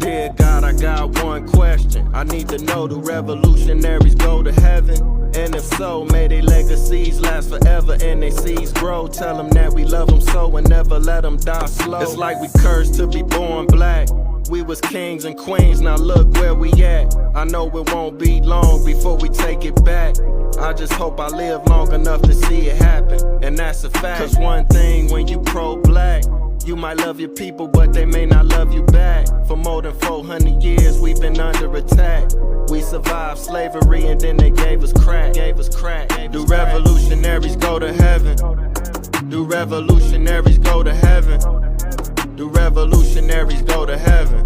Dear God, I got one question. I need to know, do revolutionaries go to heaven? And if so, may their legacies last forever and their seeds grow. Tell them that we love them so and never let them die slow. It's like we cursed to be born black. We was kings and queens, now look where we at. I know it won't be long before we take it back. I just hope I live long enough to see it happen, and that's a fact. Cause one thing, when you pro-black, you might love your people, but they may not love you back. For more than 400 years, we've been under attack. We survived slavery and then they gave us crack. Do revolutionaries go to heaven? Do revolutionaries go to heaven? Do revolutionaries go to heaven?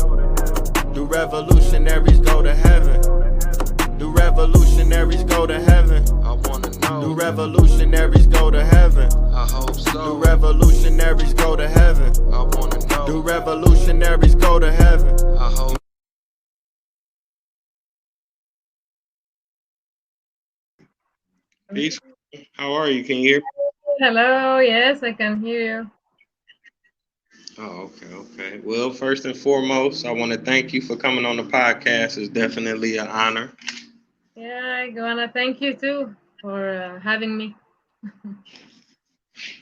Do revolutionaries go to heaven? Do revolutionaries go to heaven? I wanna know. Do revolutionaries go to heaven? I hope so. Do revolutionaries go to heaven? I wanna know. Do revolutionaries go to heaven? I hope. Peace. How are you? Can you hear me? Hello, yes, I can hear you. Oh, okay. Well, first and foremost, I want to thank you for coming on the podcast. It's definitely an honor. Yeah, I wanna thank you too for having me.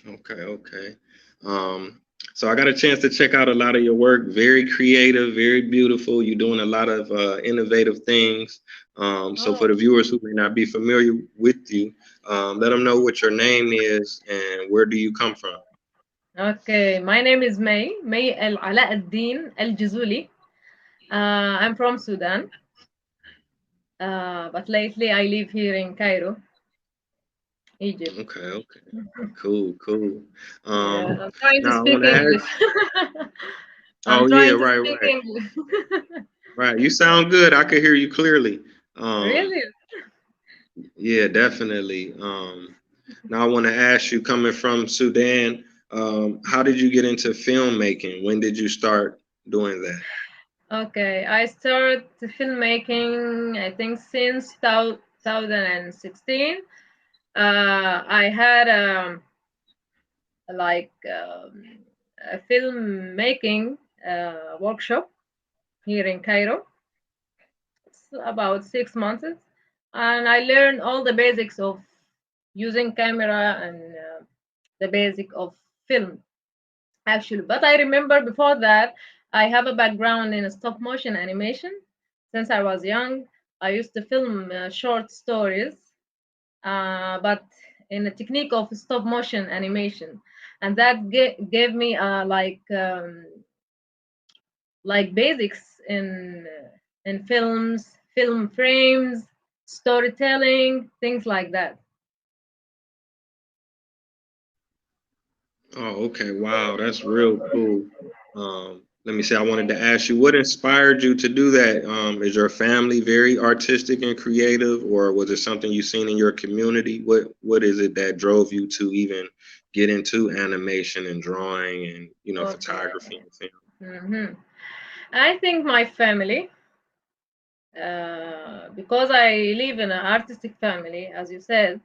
Okay. So I got a chance to check out a lot of your work. Very creative, very beautiful. You're doing a lot of innovative things. So for the viewers who may not be familiar with you, let them know what your name is and where do you come from. Okay, my name is May El Alauddin El Jizuli. I'm from Sudan, but lately I live here in Cairo, Egypt. Okay. Cool. Yeah, I'm trying to Now I speak want to English. ask. I'm Oh yeah, trying to right. speak English. Right. You sound good. I could hear you clearly. Um, Really? yeah, definitely. Now I want to ask you, coming from Sudan, how did you get into filmmaking? When did you start doing that? Okay, I started filmmaking, I think, since 2016. I had like a filmmaking workshop here in Cairo. It's about 6 months, and I learned all the basics of using camera and the basic of film actually. But I remember before that, I have a background in stop motion animation. Since I was young, I used to film short stories, but in the technique of stop motion animation, and that gave me like basics in films, film frames, storytelling, things like that. Oh, okay. Wow, that's real cool. Let me see. I wanted to ask you, what inspired you to do that? Is your family very artistic and creative, or was it something you seen in your community? What is it that drove you to even get into animation and drawing and Okay. photography and film? hmm I think my family, because I live in an artistic family, as you said.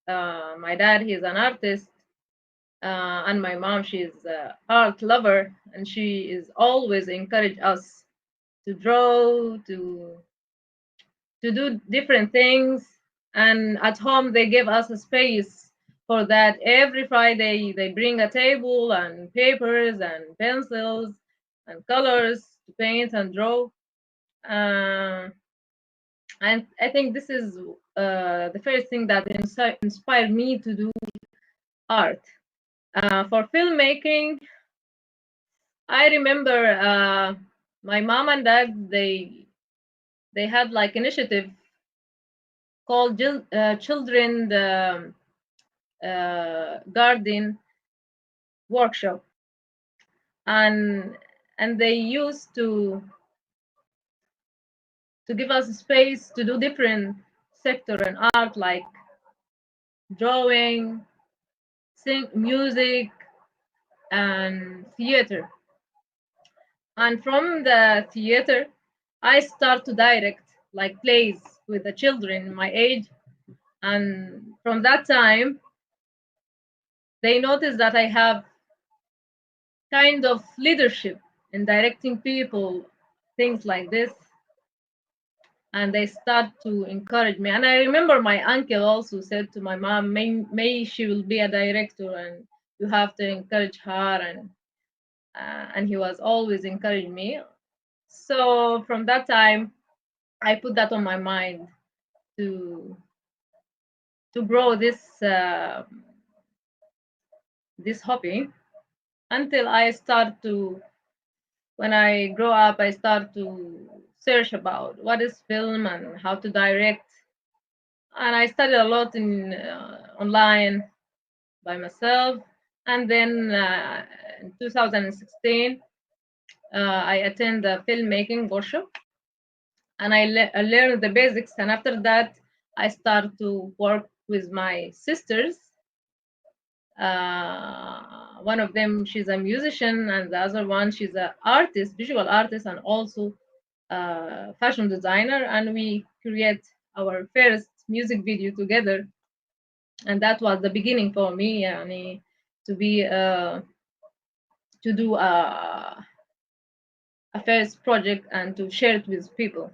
My dad, he's an artist, and my mom, she's an art lover, and she is always encourage us to draw, to do different things. And at home, they give us a space for that. Every Friday, they bring a table and papers and pencils and colors to paint and draw. Uh, and I think this is the first thing that inspired me to do art. For filmmaking, I remember my mom and dad, they had like initiative called Children Garden Workshop, and they used to give us space to do different sector and art like drawing, music, and theater. And from the theater, I start to direct like plays with the children my age. And from that time, they notice that I have kind of leadership in directing people things like this, and they start to encourage me. And I remember my uncle also said to my mom, may she will be a director, and you have to encourage her, and he was always encouraging me. So from that time, I put that on my mind to grow this hobby until I start to, when I grow up, I start to search about what is film and how to direct. And I studied a lot in online by myself. And then in 2016, I attend a filmmaking workshop, and I learned the basics. And after that, I start to work with my sisters. One of them, she's a musician, and the other one, she's an artist, visual artist, and also fashion designer. And we create our first music video together, and that was the beginning for me, yani, to be to do a first project and to share it with people.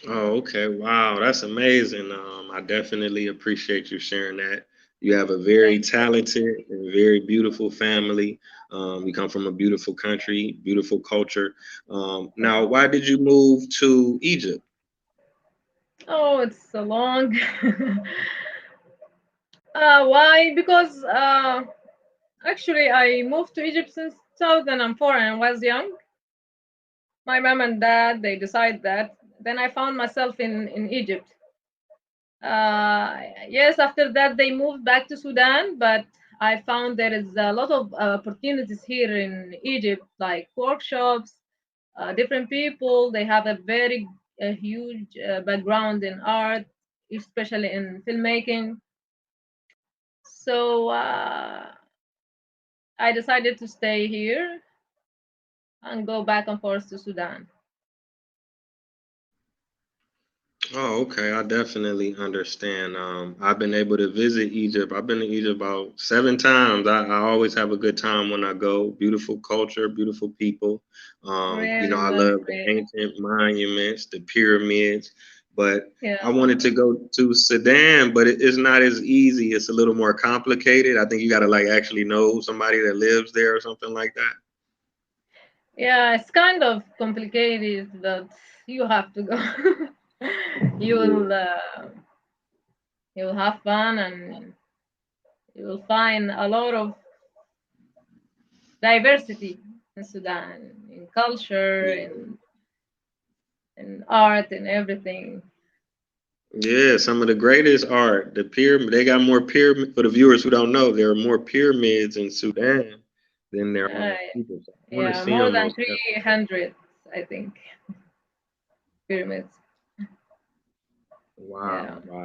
Oh, okay. Wow, that's amazing. I definitely appreciate you sharing that. You have a very Thank you. talented and very beautiful family. You come from a beautiful country, beautiful culture. Now, why did you move to Egypt? Oh, it's a long. Why? Because actually, I moved to Egypt since 2004 and I was young. My mom and dad, they decided that. Then I found myself in Egypt. Yes, after that, they moved back to Sudan, but I found there is a lot of opportunities here in Egypt, like workshops, different people. They have a very huge background in art, especially in filmmaking. So I decided to stay here and go back and forth to Sudan. Oh, okay. I definitely understand. I've been able to visit Egypt. I've been to Egypt about 7 times. I always have a good time when I go. Beautiful culture, beautiful people. Really, I that's love the great. ancient monuments, the pyramids. But Yeah, I wanted to go to Sudan, but it's not as easy. It's a little more complicated. I think you got to like actually know somebody that lives there or something like that. yeah, it's kind of complicated, but you have to go. you Yeah. will you will have fun, and you will find a lot of diversity in Sudan, in culture, Yeah. in art, and everything. Yeah, some of the greatest art. The pyramid. They got more pyramid. For the viewers who don't know, there are more pyramids in Sudan than there Uh, are people. So I want to yeah, see more them than most definitely. 300, I think, pyramids. Wow, Yeah. wow.